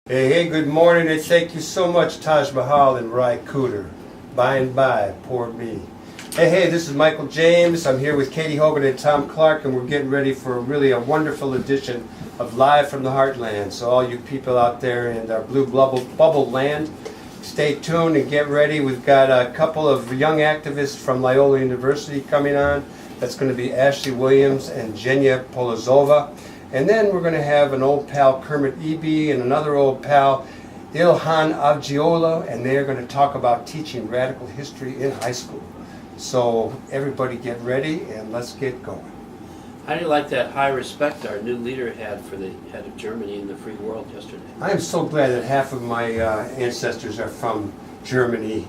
Hey, good morning, and thank you so much, Taj Mahal and Rai Cooter. By and by, poor me. Hey, this is Michael James. I'm here with Katie Hogan and Tom Clark, and we're getting ready for really a wonderful edition of Live from the Heartland. So all you people out there in our blue bubble land, stay tuned and get ready. We've got a couple of young activists from Loyola University coming on. That's going to be Ashley Williams and Jenya Polozova. And then we're going to have an old pal, Kermit Eby, and another old pal, Ilhan Avgiola, and they're going to talk about teaching radical history in high school. So everybody get ready and let's get going. How do you like that high respect our new leader had for the head of Germany in the free world yesterday? I am so glad that half of my ancestors are from Germany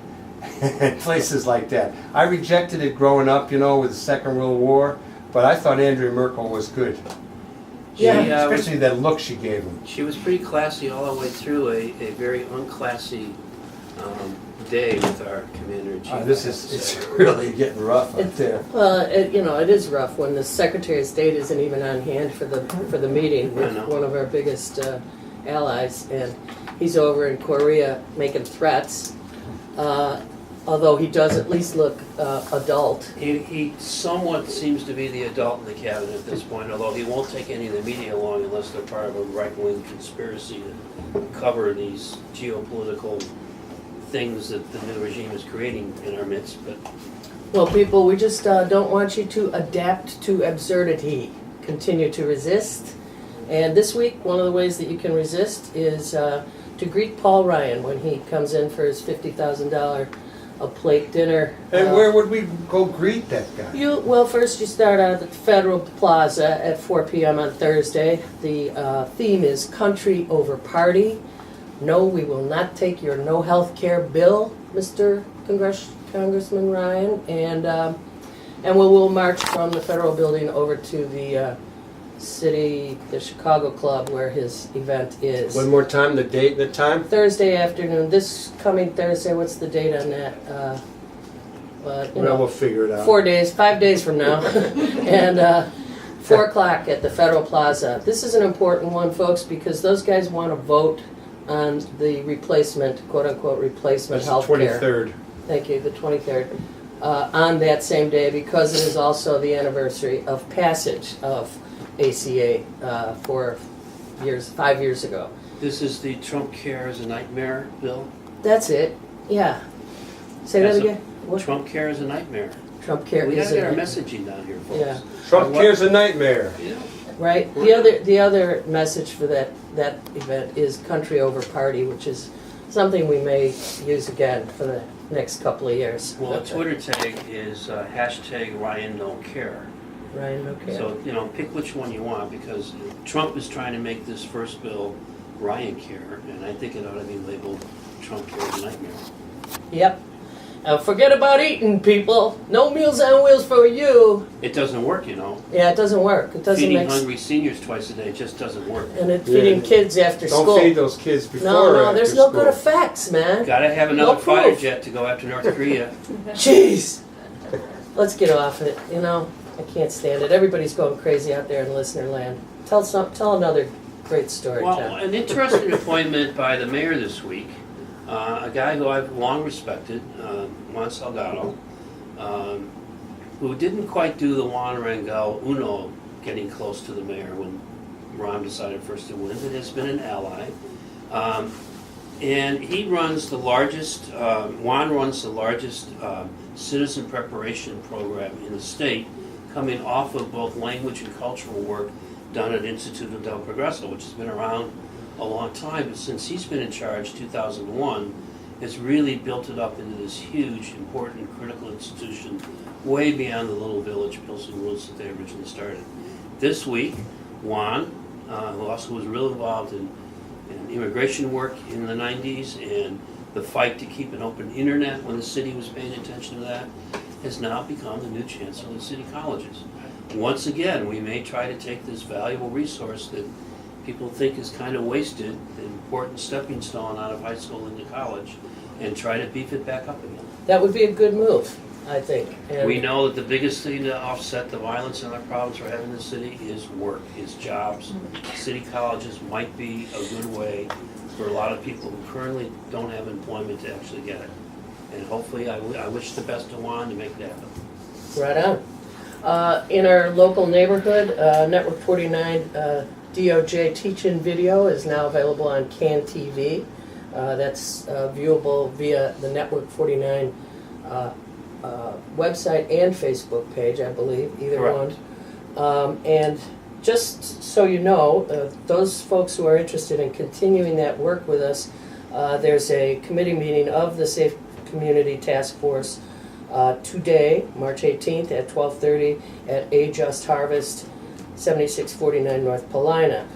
and places like that. I rejected it growing up, with the Second World War, but I thought Angela Merkel was good. Yeah, especially that look she gave him. She was pretty classy all the way through a very unclassy day with our commander-in-chief. It's really getting rough out there. Well, it is rough when the Secretary of State isn't even on hand for the meeting with one of our biggest allies, and he's over in Korea making threats. Although he does at least look adult. He somewhat seems to be the adult in the cabinet at this point, although he won't take any of the media along unless they're part of a right-wing conspiracy to cover these geopolitical things that the new regime is creating in our midst. But well, people, we just don't want you to adapt to absurdity. Continue to resist. And this week, one of the ways that you can resist is to greet Paul Ryan when he comes in for his $50,000 a plate dinner. And where would we go greet that guy? First you start out at the Federal Plaza at 4 p.m. on Thursday. The theme is Country Over Party. No, we will not take your no health care bill, Mr. Congressman Ryan. And we will march from the Federal Building over to the the Chicago Club where his event is. One more time, the date and the time? Thursday afternoon. This coming Thursday. What's the date on that? We'll figure it out. 5 days from now. And 4 o'clock at the Federal Plaza. This is an important one, folks, because those guys want to vote on the replacement, quote-unquote, replacement health care. That's the 23rd. Thank you, the 23rd. On that same day, because it is also the anniversary of passage of ACA 5 years ago. this is the Trump Care is a Nightmare bill? That's it, yeah. Say that again? What? Trump Care is a nightmare. Trump Care We is gotta a get our nightmare. messaging down here, folks. Yeah. Trump Care's a nightmare. Yeah. Right. The other message for that event is Country Over Party, which is something we may use again for the next couple of years. Well, a Twitter tag is hashtag Ryan No Care. Ryan, okay. So, pick which one you want, because Trump is trying to make this first bill Ryan Care, and I think it ought to be labeled Trump Care is a Nightmare. Yep. Forget about eating, people. No Meals on Wheels for you. It doesn't work, Yeah, it doesn't work. It doesn't Feeding make hungry seniors twice a day just doesn't work. And feeding kids after school. Don't feed those kids before No, there's no school. good effects, man. Gotta have another No fighter proof. jet to go after North Korea. Jeez. Let's get off it. I can't stand it. Everybody's going crazy out there in listener land. Tell another great story, Well, Tom. an interesting appointment by the mayor this week. A guy who I've long respected, Juan Salgado, who didn't quite do the Juan Rangel Uno getting close to the mayor when Ron decided first to win, but has been an ally. And he runs the largest, Juan runs the largest citizen preparation program in the state, coming off of both language and cultural work done at Instituto del Progreso, which has been around a long time, but since he's been in charge, 2001, has really built it up into this huge, important, critical institution, way beyond the little village Pilsen Woods that they originally started. This week, Juan, who also was real involved in immigration work in the 90s and the fight to keep an open internet when the city was paying attention to that, has now become the new chancellor of the city colleges. Once again, we may try to take this valuable resource that people think is kind of wasted, an important stepping stone out of high school into college, and try to beef it back up again. That would be a good move, I think. And We know that the biggest thing to offset the violence and the problems we're having in the city is work, is jobs. City colleges might be a good way for a lot of people who currently don't have employment to actually get it. And hopefully, I wish the best to Juan to make that happen. Right on. In our local neighborhood, Network 49 DOJ teach-in video is now available on CAN TV. That's viewable via the Network 49 website and Facebook page, I believe, either Correct. one. And just so you know, those folks who are interested in continuing that work with us, there's a committee meeting of the Safe Community Task Force today, March 18th at 12:30 at A Just Harvest, 7649 North Paulina.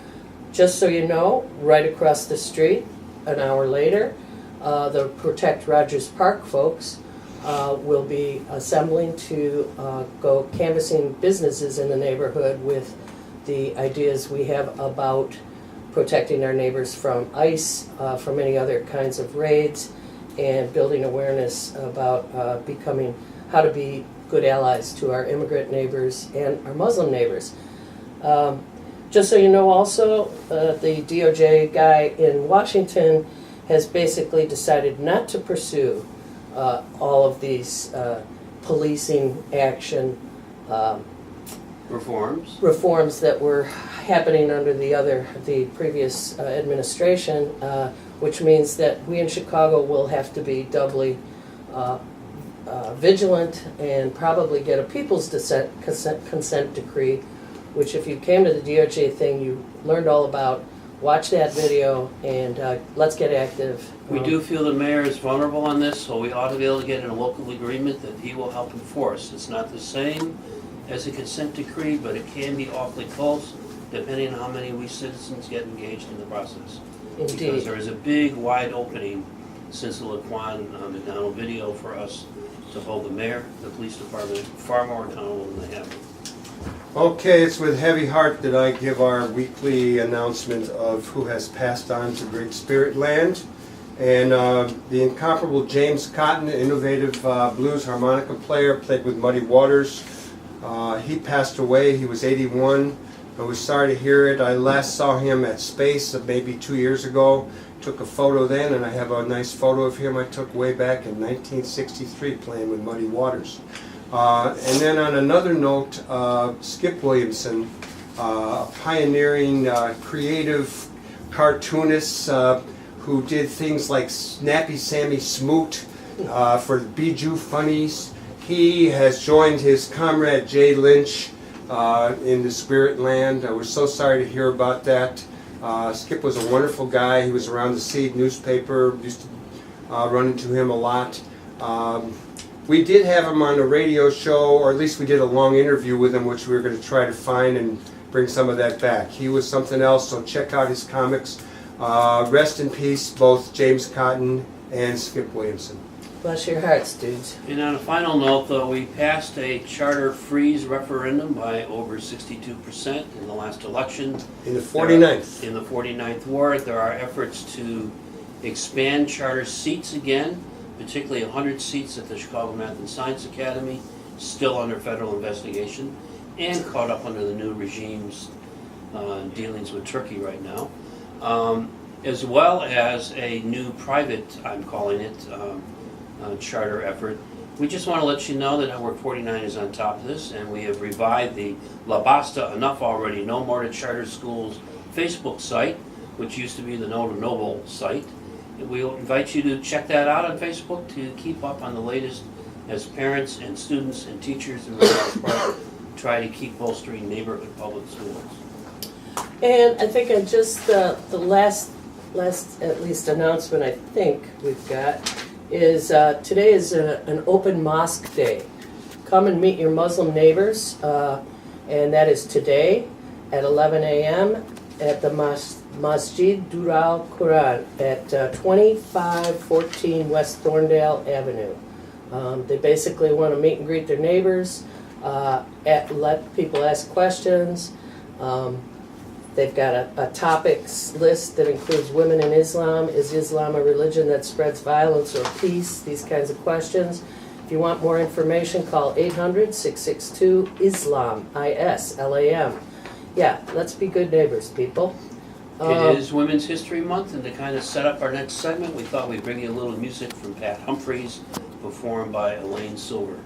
Just so you know, right across the street, an hour later, the Protect Rogers Park folks will be assembling to go canvassing businesses in the neighborhood with the ideas we have about protecting our neighbors from ICE, from any other kinds of raids, and building awareness about how to be good allies to our immigrant neighbors and our Muslim neighbors. Just so you know also, the DOJ guy in Washington has basically decided not to pursue all of these policing action reforms that were happening under the previous administration, which means that we in Chicago will have to be doubly vigilant and probably get a people's consent decree, which if you came to the DOJ thing, you learned all about. Watch that video and let's get active. We do feel the mayor is vulnerable on this, so we ought to be able to get in a local agreement that he will help enforce. It's not the same as a consent decree, but it can be awfully close, depending on how many we citizens get engaged in the process. Indeed. Because there is a big, wide opening since the Laquan McDonald video for us to hold the mayor, the police department far more accountable than they have been. Okay, it's with heavy heart that I give our weekly announcement of who has passed on to Great Spirit Land. And the incomparable James Cotton, innovative blues harmonica player, played with Muddy Waters. He passed away. He was 81. I was sorry to hear it. I last saw him at Space maybe 2 years ago. Took a photo then, and I have a nice photo of him I took way back in 1963 playing with Muddy Waters. And then on another note, Skip Williamson, a pioneering, creative cartoonist who did things like Snappy Sammy Smoot for the Bijou Funnies. He has joined his comrade Jay Lynch in the Spirit Land. I was so sorry to hear about that. Skip was a wonderful guy. He was around the Seed newspaper, used to run into him a lot. We did have him on a radio show, or at least we did a long interview with him, which we were going to try to find and bring some of that back. He was something else, so check out his comics. Rest in peace, both James Cotton and Skip Williamson. Bless your hearts, dudes. And on a final note, though, we passed a charter freeze referendum by over 62% in the last election. In the 49th. In the 49th ward, there are efforts to expand charter seats again, particularly 100 seats at the Chicago Math and Science Academy, still under federal investigation, and caught up under the new regime's dealings with Turkey right now, as well as a new private, I'm calling it, charter effort. We just want to let you know that Network 49 is on top of this, and we have revived the La Basta Enough Already, No More to Charter Schools Facebook site, which used to be the No to Noble site. We'll invite you to check that out on Facebook to keep up on the latest as parents and students and teachers and try to keep bolstering neighborhood public schools. And I think I just, the last at least announcement I think we've got is today is an open mosque day. Come and meet your Muslim neighbors, and that is today at 11 a.m. at the Masjid Dural Quran at 2514 West Thorndale Avenue. They basically want to meet and greet their neighbors, let people ask questions. They've got a topics list that includes women in Islam. Is Islam a religion that spreads violence or peace? These kinds of questions. If you want more information, call 800-662-ISLAM, I-S-L-A-M. Yeah, let's be good neighbors, people. It is Women's History Month, and to kind of set up our next segment, we thought we'd bring you a little music from Pat Humphries, performed by Elaine Silver.